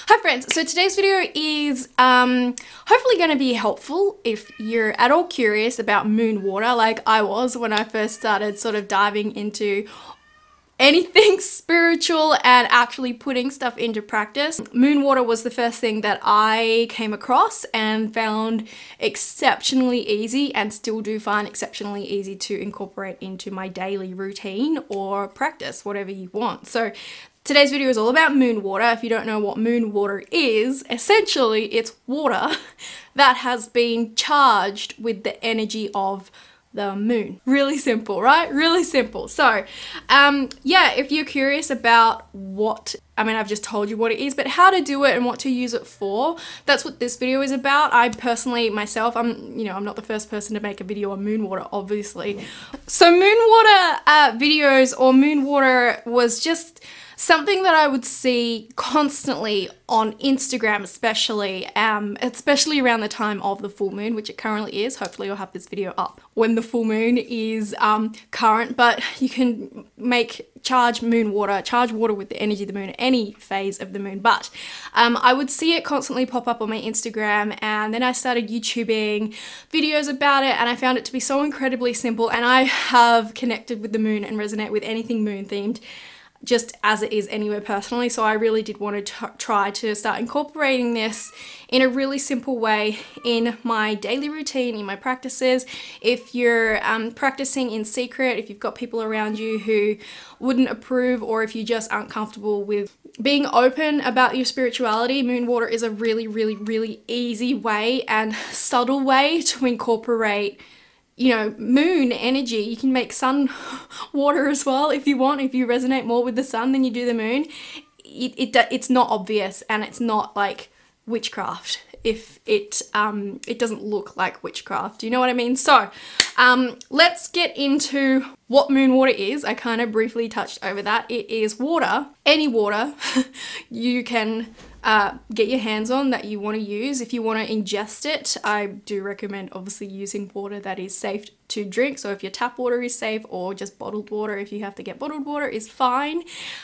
Hi friends, so today's video is hopefully going to be helpful if you're at all curious about moon water like I was when I first started sort of diving into anything spiritual and actually putting stuff into practice. Moon water was the first thing that I came across and found exceptionally easy, and still do find exceptionally easy to incorporate into my daily routine or practice, whatever you want. So today's video is all about moon water. If you don't know what moon water is, essentially it's water that has been charged with the energy of the moon. Really simple, right? Really simple. So, yeah, if you're curious about I've just told you what it is, but how to do it and what to use it for, that's what this video is about. I personally, myself, I'm not the first person to make a video on moon water, obviously. So moon water videos or moon water was just something that I would see constantly on Instagram, especially around the time of the full moon, which it currently is. Hopefully I'll have this video up when the full moon is current, but you can charge water with the energy of the moon at any phase of the moon. But I would see it constantly pop up on my Instagram, and then I started YouTubing videos about it, and I found it to be so incredibly simple, and I have connected with the moon and resonate with anything moon themed just as it is anywhere personally. So I really did want to try to start incorporating this in a really simple way in my daily routine, in my practices. If you're practicing in secret, if you've got people around you who wouldn't approve, or if you just aren't comfortable with being open about your spirituality, moon water is a really, really, really easy way and subtle way to incorporate moon energy. You can make sun water as well if you want. If you resonate more with the sun than you do the moon, it's not obvious, and it's not like witchcraft if it doesn't look like witchcraft. Do you know what I mean? So let's get into what moon water is. I kind of briefly touched over that. It is water, any water you can get your hands on that you want to use. If you want to ingest it, I do recommend obviously using water that is safe to drink. So if your tap water is safe, or just bottled water, if you have to get bottled water, is fine.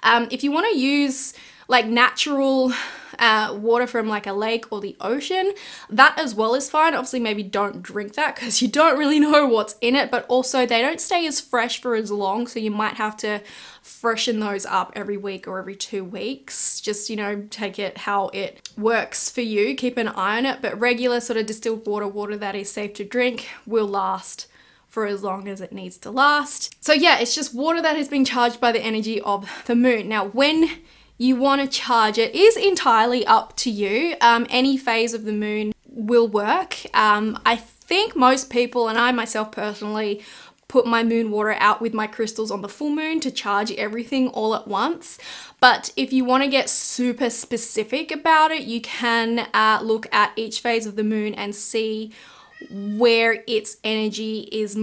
If you want to use like natural water from like a lake or the ocean, that as well is fine. Obviously maybe don't drink that because you don't really know what's in it, but also they don't stay as fresh for as long, so you might have to freshen those up every week or every 2 weeks. Just, take it how it works for you. Keep an eye on it, but regular sort of distilled water that is safe to drink, will last for as long as it needs to last. So yeah, it's just water that has been charged by the energy of the moon. Now, when you want to charge it is entirely up to you. Any phase of the moon will work. I think most people, and I myself personally, put my moon water out with my crystals on the full moon to charge everything all at once. But if you want to get super specific about it, you can look at each phase of the moon and see where its energy is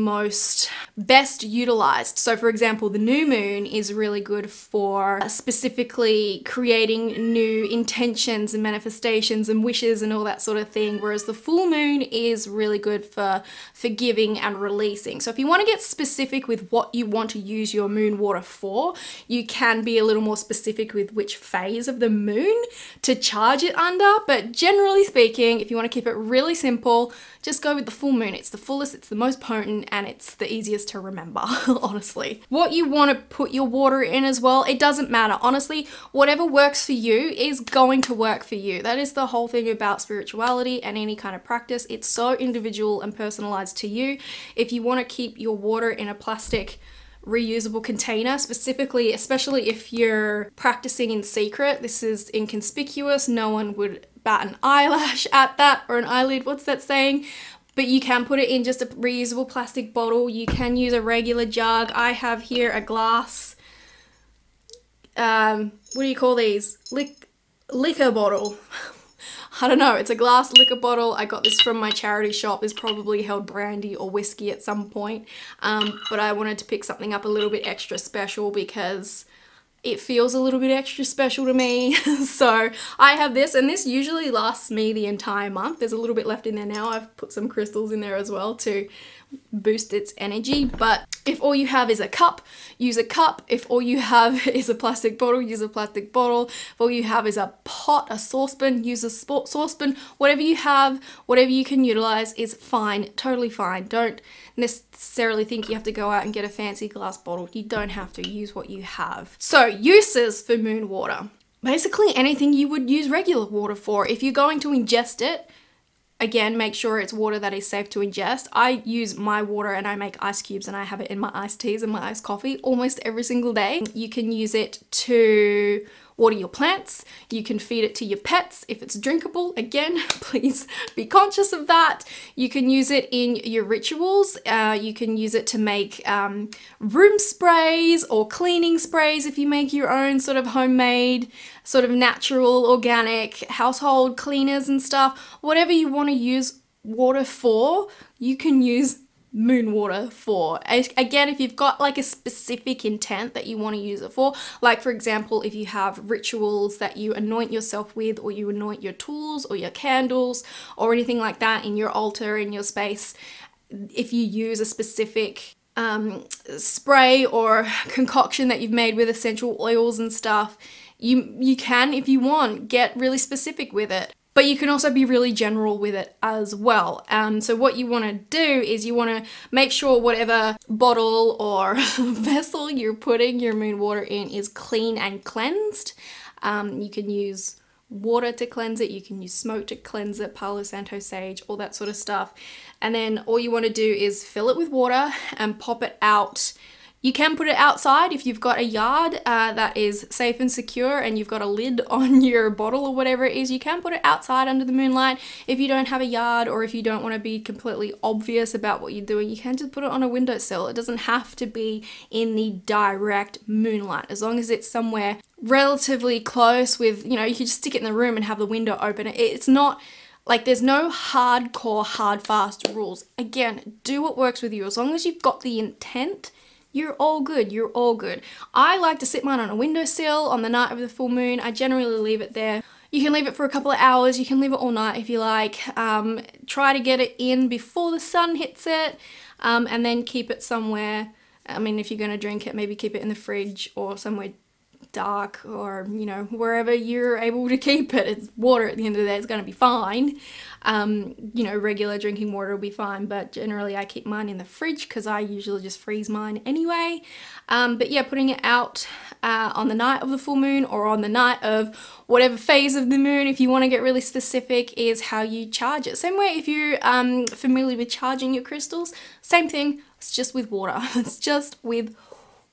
best utilized. So for example, the new moon is really good for specifically creating new intentions and manifestations and wishes and all that sort of thing, whereas the full moon is really good for forgiving and releasing. So if you want to get specific with what you want to use your moon water for, you can be a little more specific with which phase of the moon to charge it under. But generally speaking, if you want to keep it really simple, just go with the full moon. It's the fullest, it's the most potent, and it's the easiest to remember, honestly. What you want to put your water in as well, it doesn't matter. Honestly, whatever works for you is going to work for you. That is the whole thing about spirituality and any kind of practice. It's so individual and personalized to you. If you want to keep your water in a plastic reusable container, specifically, especially if you're practicing in secret, this is inconspicuous, no one would bat an eyelash at that, or an eyelid, what's that saying? But you can put it in just a reusable plastic bottle. You can use a regular jug. I have here a glass, what do you call these? Liquor bottle. I don't know, it's a glass liquor bottle. I got this from my charity shop. This probably held brandy or whiskey at some point. But I wanted to pick something up a little bit extra special because it feels a little bit extra special to me. So I have this, and this usually lasts me the entire month. There's a little bit left in there now. I've put some crystals in there as well to boost its energy. But if all you have is a cup, use a cup. If all you have is a plastic bottle, use a plastic bottle. If all you have is a pot, a saucepan, use a saucepan. Whatever you have, whatever you can utilize is fine, totally fine. Don't necessarily think you have to go out and get a fancy glass bottle. You don't have to. Use what you have. So uses for moon water. Basically anything you would use regular water for. If you're going to ingest it, again, make sure it's water that is safe to ingest. I use my water and I make ice cubes and I have it in my iced teas and my iced coffee almost every single day. You can use it to water your plants. You can feed it to your pets if it's drinkable. Again, please be conscious of that. You can use it in your rituals. You can use it to make room sprays or cleaning sprays if you make your own sort of homemade, sort of natural, organic household cleaners and stuff. Whatever you want to use water for, you can use moon water for. Again, if you've got like a specific intent that you want to use it for, like for example, if you have rituals that you anoint yourself with, or you anoint your tools or your candles or anything like that in your altar, in your space, if you use a specific spray or concoction that you've made with essential oils and stuff, you can, if you want, get really specific with it. But you can also be really general with it as well. So what you want to do is you want to make sure whatever bottle or vessel you're putting your moon water in is clean and cleansed. You can use water to cleanse it, you can use smoke to cleanse it, Palo Santo sage, all that sort of stuff. And then all you want to do is fill it with water and pop it out. You can put it outside if you've got a yard that is safe and secure and you've got a lid on your bottle or whatever it is. You can put it outside under the moonlight. If you don't have a yard, or if you don't want to be completely obvious about what you're doing, you can just put it on a windowsill. It doesn't have to be in the direct moonlight. As long as it's somewhere relatively close with, you know, you can just stick it in the room and have the window open. It's not like there's no hardcore, hard, fast rules. Again, do what works with you. As long as you've got the intent, you're all good, you're all good. I like to sit mine on a windowsill on the night of the full moon. I generally leave it there. You can leave it for a couple of hours, you can leave it all night if you like. Try to get it in before the sun hits it, and then keep it somewhere. I mean, if you're gonna drink it, maybe keep it in the fridge or somewhere dark, or you know, wherever you're able to keep it. It's water at the end of the day, it's gonna be fine. You know, regular drinking water will be fine, but generally I keep mine in the fridge because I usually just freeze mine anyway. But yeah, putting it out on the night of the full moon, or on the night of whatever phase of the moon, if you want to get really specific, is how you charge it. Same way if you're familiar with charging your crystals, same thing, it's just with water. It's just with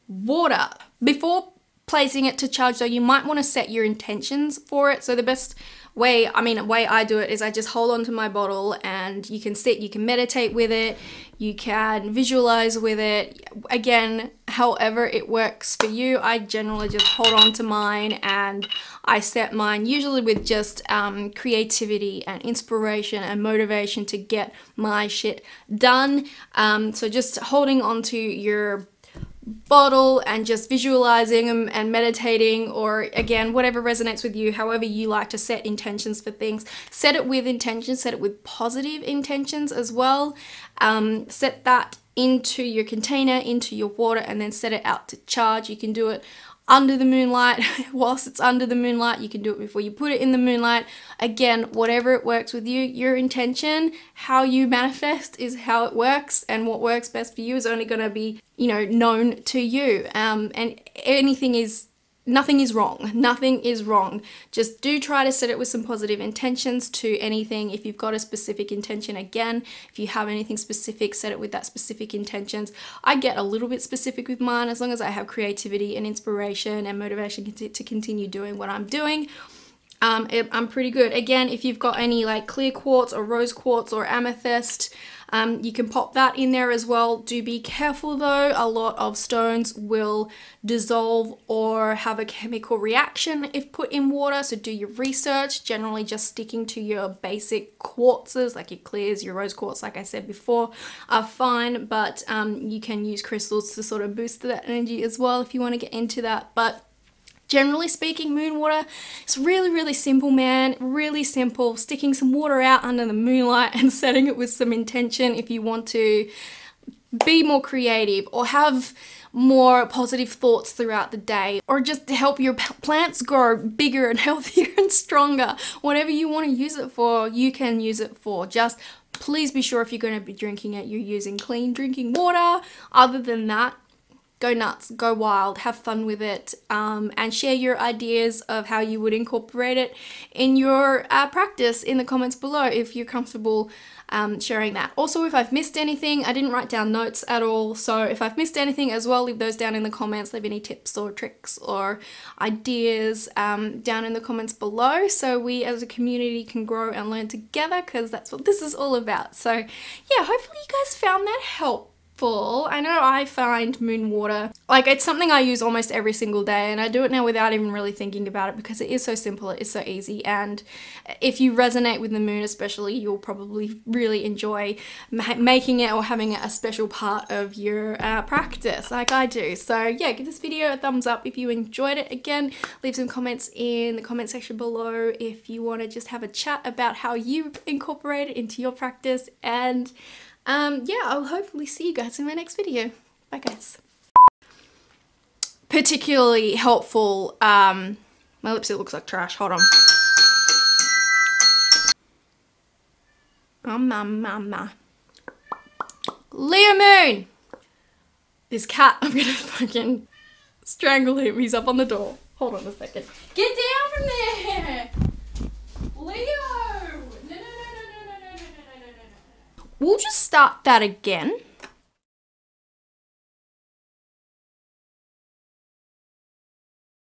water. Before placing it to charge though, you might want to set your intentions for it. So the best way, the way I do it is I just hold on to my bottle, and you can sit, you can meditate with it, you can visualize with it. Again, however it works for you. I generally just hold on to mine and I set mine usually with just creativity and inspiration and motivation to get my shit done. So just holding on to your bottle and just visualizing and meditating, or again, whatever resonates with you, however you like to set intentions for things. Set it with intentions, set it with positive intentions as well. Set that into your container, into your water, and then set it out to charge. You can do it under the moonlight. Whilst it's under the moonlight, you can do it before you put it in the moonlight. Again, whatever it works with you, your intention, how you manifest is how it works, and what works best for you is only going to be, you know, known to you. And nothing is wrong. Nothing is wrong. Just do try to set it with some positive intentions to anything. If you've got a specific intention, again, if you have anything specific, set it with that specific intentions. I get a little bit specific with mine as long as I have creativity and inspiration and motivation to continue doing what I'm doing. I'm pretty good. Again, if you've got any like clear quartz or rose quartz or amethyst, you can pop that in there as well. Do be careful though, a lot of stones will dissolve or have a chemical reaction if put in water, so do your research. Generally just sticking to your basic quartzes, like your clears, your rose quartz, like I said before, are fine, but you can use crystals to sort of boost that energy as well if you want to get into that. But generally speaking, moon water is really, really simple, man. Really simple. Sticking some water out under the moonlight and setting it with some intention if you want to be more creative, or have more positive thoughts throughout the day, or just to help your plants grow bigger and healthier and stronger. Whatever you want to use it for, you can use it for. Just please be sure if you're going to be drinking it, you're using clean drinking water. Other than that, go nuts, go wild, have fun with it, and share your ideas of how you would incorporate it in your practice in the comments below if you're comfortable sharing that. Also, if I've missed anything, I didn't write down notes at all, so if I've missed anything as well, leave those down in the comments. Leave any tips or tricks or ideas down in the comments below, so we as a community can grow and learn together, because that's what this is all about. So yeah, hopefully you guys found that helpful. I know I find moon water, like, it's something I use almost every single day, and I do it now without even really thinking about it, because it is so simple, it is so easy, and if you resonate with the moon especially, you'll probably really enjoy making it or having it a special part of your practice like I do. So yeah, give this video a thumbs up if you enjoyed it. Again, leave some comments in the comment section below if you want to just have a chat about how you incorporate it into your practice, and yeah, I'll hopefully see you guys in my next video. Bye guys. Particularly helpful, my lipstick looks like trash, hold on. Mama. Leo Moon! This cat, I'm gonna fucking strangle him, he's up on the door. Hold on a second. Get down from there! Leo! No. We'll just start that again.